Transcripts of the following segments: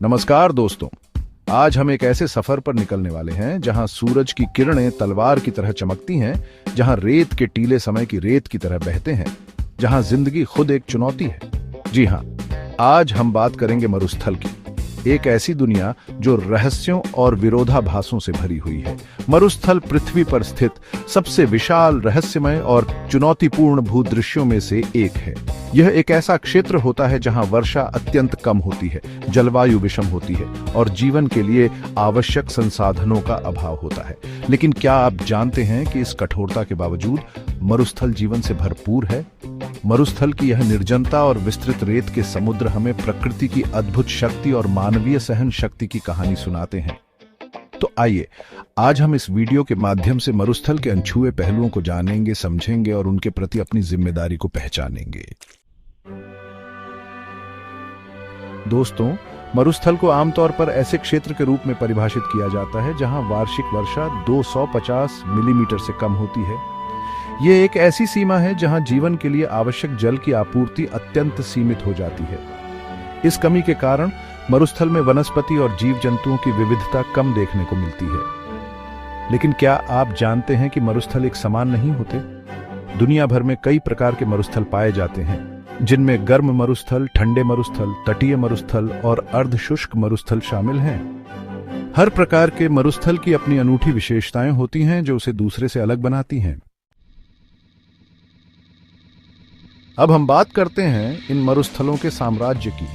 नमस्कार दोस्तों। आज हम एक ऐसे सफर पर निकलने वाले हैं जहां सूरज की किरणें तलवार की तरह चमकती हैं, जहां रेत के टीले समय की रेत की तरह बहते हैं, जहां जिंदगी खुद एक चुनौती है। जी हां, आज हम बात करेंगे मरुस्थल की, एक ऐसी दुनिया जो रहस्यों और विरोधाभासों से भरी हुई है। मरुस्थल पृथ्वी पर स्थित सबसे विशाल, रहस्यमय और चुनौतीपूर्ण भूदृश्यों में से एक है। यह एक ऐसा क्षेत्र होता है जहां वर्षा अत्यंत कम होती है, जलवायु विषम होती है और जीवन के लिए आवश्यक संसाधनों का अभाव होता है। लेकिन क्या आप जानते हैं कि इस कठोरता के बावजूद मरुस्थल जीवन से भरपूर है? मरुस्थल की यह निर्जनता और विस्तृत रेत के समुद्र हमें प्रकृति की अद्भुत शक्ति और मानवीय सहन शक्ति की कहानी सुनाते हैं। तो आइए, आज हम इस वीडियो के माध्यम से मरुस्थल के अनछुए पहलुओं को जानेंगे, समझेंगे और उनके प्रति अपनी जिम्मेदारी को पहचानेंगे। दोस्तों, मरुस्थल को आमतौर पर ऐसे क्षेत्र के रूप में परिभाषित किया जाता है जहां वार्षिक वर्षा 250 मिलीमीटर से कम होती है। यह एक ऐसी सीमा है जहां जीवन के लिए आवश्यक जल की आपूर्ति अत्यंत सीमित हो जाती है। इस कमी के कारण मरुस्थल में वनस्पति और जीव जंतुओं की विविधता कम देखने को मिलती है। लेकिन क्या आप जानते हैं कि मरुस्थल एक समान नहीं होते? दुनिया भर में कई प्रकार के मरुस्थल पाए जाते हैं, जिनमें गर्म मरुस्थल, ठंडे मरुस्थल, तटीय मरुस्थल और अर्धशुष्क मरुस्थल शामिल हैं। हर प्रकार के मरुस्थल की अपनी अनूठी विशेषताएं होती हैं जो उसे दूसरे से अलग बनाती हैं। अब हम बात करते हैं इन मरुस्थलों के साम्राज्य की,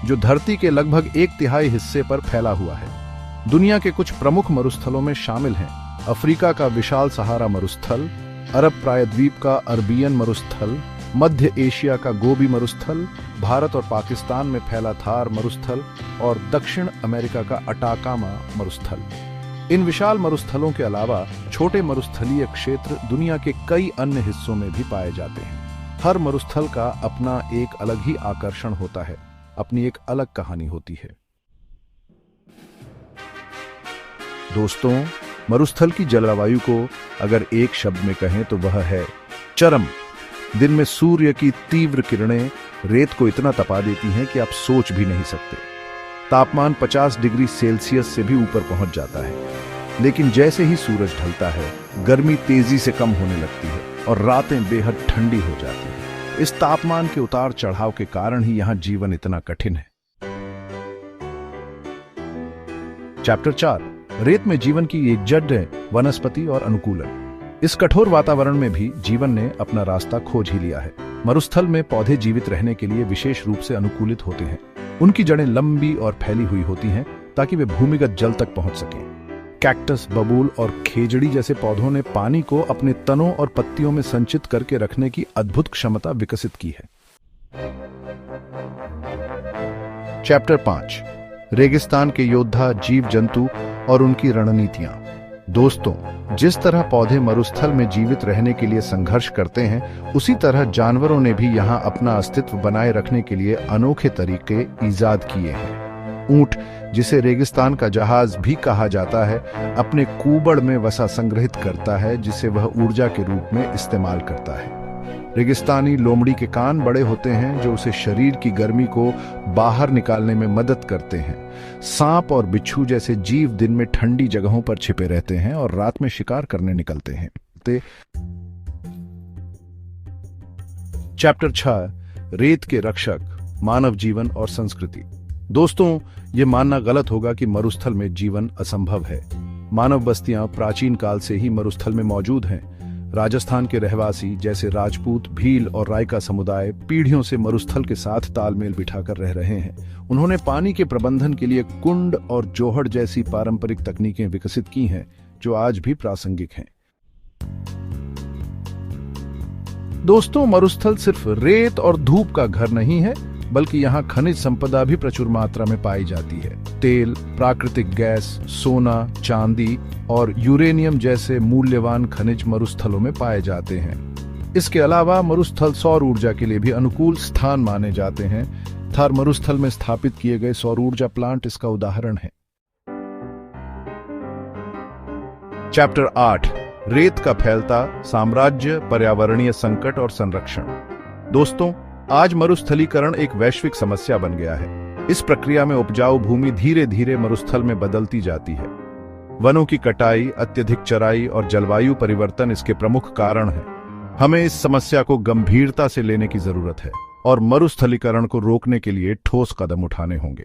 जो धरती के लगभग 1/3 हिस्से पर फैला हुआ है। दुनिया के कुछ प्रमुख मरुस्थलों में शामिल हैं अफ्रीका का विशाल सहारा मरुस्थल, अरब प्रायद्वीप का अरबियन मरुस्थल, मध्य एशिया का गोबी मरुस्थल, भारत और पाकिस्तान में फैला थार मरुस्थल और दक्षिण अमेरिका का अटाकामा मरुस्थल। इन विशाल मरुस्थलों के अलावा छोटे मरुस्थलीय क्षेत्र दुनिया के कई अन्य हिस्सों में भी पाए जाते हैं। हर मरुस्थल का अपना एक अलग ही आकर्षण होता है, अपनी एक अलग कहानी होती है। दोस्तों, मरुस्थल की जलवायु को अगर एक शब्द में कहें तो वह है चरम। दिन में सूर्य की तीव्र किरणें रेत को इतना तपा देती हैं कि आप सोच भी नहीं सकते। तापमान 50 डिग्री सेल्सियस से भी ऊपर पहुंच जाता है। लेकिन जैसे ही सूरज ढलता है, गर्मी तेजी से कम होने लगती है और रातें बेहद ठंडी हो जाती हैं। इस तापमान के उतार चढ़ाव के कारण ही यहां जीवन इतना कठिन है। चैप्टर 4, रेत में जीवन की एक जड़ है, वनस्पति और अनुकूलन। इस कठोर वातावरण में भी जीवन ने अपना रास्ता खोज ही लिया है। मरुस्थल में पौधे जीवित रहने के लिए विशेष रूप से अनुकूलित होते हैं। उनकी जड़ें लंबी और फैली हुई होती हैं ताकि वे भूमिगत जल तक पहुंच सकें। कैक्टस, बबूल और खेजड़ी जैसे पौधों ने पानी को अपने तनों और पत्तियों में संचित करके रखने की अद्भुत क्षमता विकसित की है। चैप्टर 5, रेगिस्तान के योद्धा, जीव जंतु और उनकी रणनीतियां। दोस्तों, जिस तरह पौधे मरुस्थल में जीवित रहने के लिए संघर्ष करते हैं, उसी तरह जानवरों ने भी यहां अपना अस्तित्व बनाए रखने के लिए अनोखे तरीके ईजाद किए हैं। ऊंट, जिसे रेगिस्तान का जहाज भी कहा जाता है, अपने कूबड़ में वसा संग्रहित करता है जिसे वह ऊर्जा के रूप में इस्तेमाल करता है। रेगिस्तानी लोमड़ी के कान बड़े होते हैं जो उसे शरीर की गर्मी को बाहर निकालने में मदद करते हैं। सांप और बिच्छू जैसे जीव दिन में ठंडी जगहों पर छिपे रहते हैं और रात में शिकार करने निकलते हैं। चैप्टर 6, रेत के रक्षक, मानव जीवन और संस्कृति। दोस्तों, ये मानना गलत होगा कि मरुस्थल में जीवन असंभव है। मानव बस्तियां प्राचीन काल से ही मरुस्थल में मौजूद हैं। राजस्थान के रहवासी जैसे राजपूत, भील और रायका समुदाय पीढ़ियों से मरुस्थल के साथ तालमेल बिठाकर रह रहे हैं। उन्होंने पानी के प्रबंधन के लिए कुंड और जोहड़ जैसी पारंपरिक तकनीकें विकसित की हैं, जो आज भी प्रासंगिक हैं। दोस्तों, मरुस्थल सिर्फ रेत और धूप का घर नहीं है, बल्कि यहाँ खनिज संपदा भी प्रचुर मात्रा में पाई जाती है। तेल, प्राकृतिक गैस, सोना, चांदी और यूरेनियम जैसे मूल्यवान खनिज मरुस्थलों में पाए जाते हैं। इसके अलावा मरुस्थल सौर ऊर्जा के लिए भी अनुकूल स्थान माने जाते हैं। थार मरुस्थल में स्थापित किए गए सौर ऊर्जा प्लांट इसका उदाहरण है। चैप्टर 8, रेत का फैलता साम्राज्य, पर्यावरणीय संकट और संरक्षण। दोस्तों, आज मरुस्थलीकरण एक वैश्विक समस्या बन गया है। इस प्रक्रिया में उपजाऊ भूमि धीरे धीरे मरुस्थल में बदलती जाती है। वनों की कटाई, अत्यधिक चराई और जलवायु परिवर्तन इसके प्रमुख कारण हैं। हमें इस समस्या को गंभीरता से लेने की जरूरत है और मरुस्थलीकरण को रोकने के लिए ठोस कदम उठाने होंगे।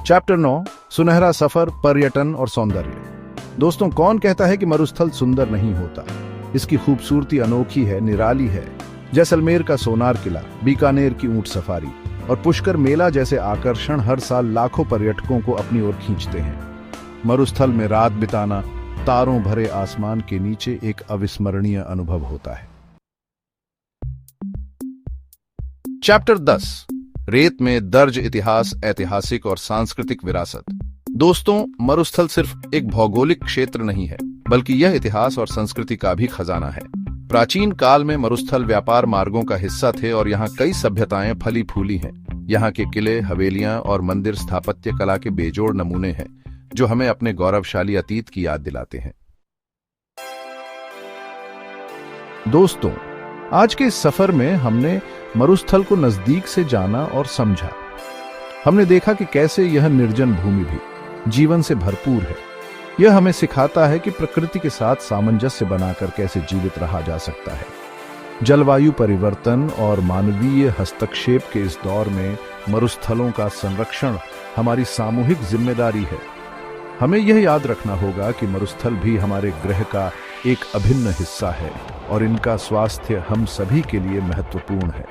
चैप्टर 9, सुनहरा सफर, पर्यटन और सौंदर्य। दोस्तों, कौन कहता है कि मरुस्थल सुंदर नहीं होता? इसकी खूबसूरती अनोखी है, निराली है। जैसलमेर का सोनार किला, बीकानेर की ऊंट सफारी और पुष्कर मेला जैसे आकर्षण हर साल लाखों पर्यटकों को अपनी ओर खींचते हैं। मरुस्थल में रात बिताना तारों भरे आसमान के नीचे एक अविस्मरणीय अनुभव होता है। चैप्टर 10, रेत में दर्ज इतिहास, ऐतिहासिक और सांस्कृतिक विरासत। दोस्तों, मरुस्थल सिर्फ एक भौगोलिक क्षेत्र नहीं है, बल्कि यह इतिहास और संस्कृति का भी खजाना है। प्राचीन काल में मरुस्थल व्यापार मार्गों का हिस्सा थे और यहाँ कई सभ्यताएं फली फूली हैं। यहाँ के किले, हवेलियां और मंदिर स्थापत्य कला के बेजोड़ नमूने हैं, जो हमें अपने गौरवशाली अतीत की याद दिलाते हैं। दोस्तों, आज के इस सफर में हमने मरुस्थल को नजदीक से जाना और समझा। हमने देखा कि कैसे यह निर्जन भूमि भी जीवन से भरपूर है। यह हमें सिखाता है कि प्रकृति के साथ सामंजस्य बनाकर कैसे जीवित रहा जा सकता है। जलवायु परिवर्तन और मानवीय हस्तक्षेप के इस दौर में मरुस्थलों का संरक्षण हमारी सामूहिक जिम्मेदारी है। हमें यह याद रखना होगा कि मरुस्थल भी हमारे ग्रह का एक अभिन्न हिस्सा है और इनका स्वास्थ्य हम सभी के लिए महत्वपूर्ण है।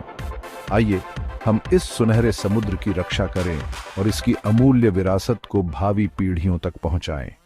आइए हम इस सुनहरे समुद्र की रक्षा करें और इसकी अमूल्य विरासत को भावी पीढ़ियों तक पहुंचाएं।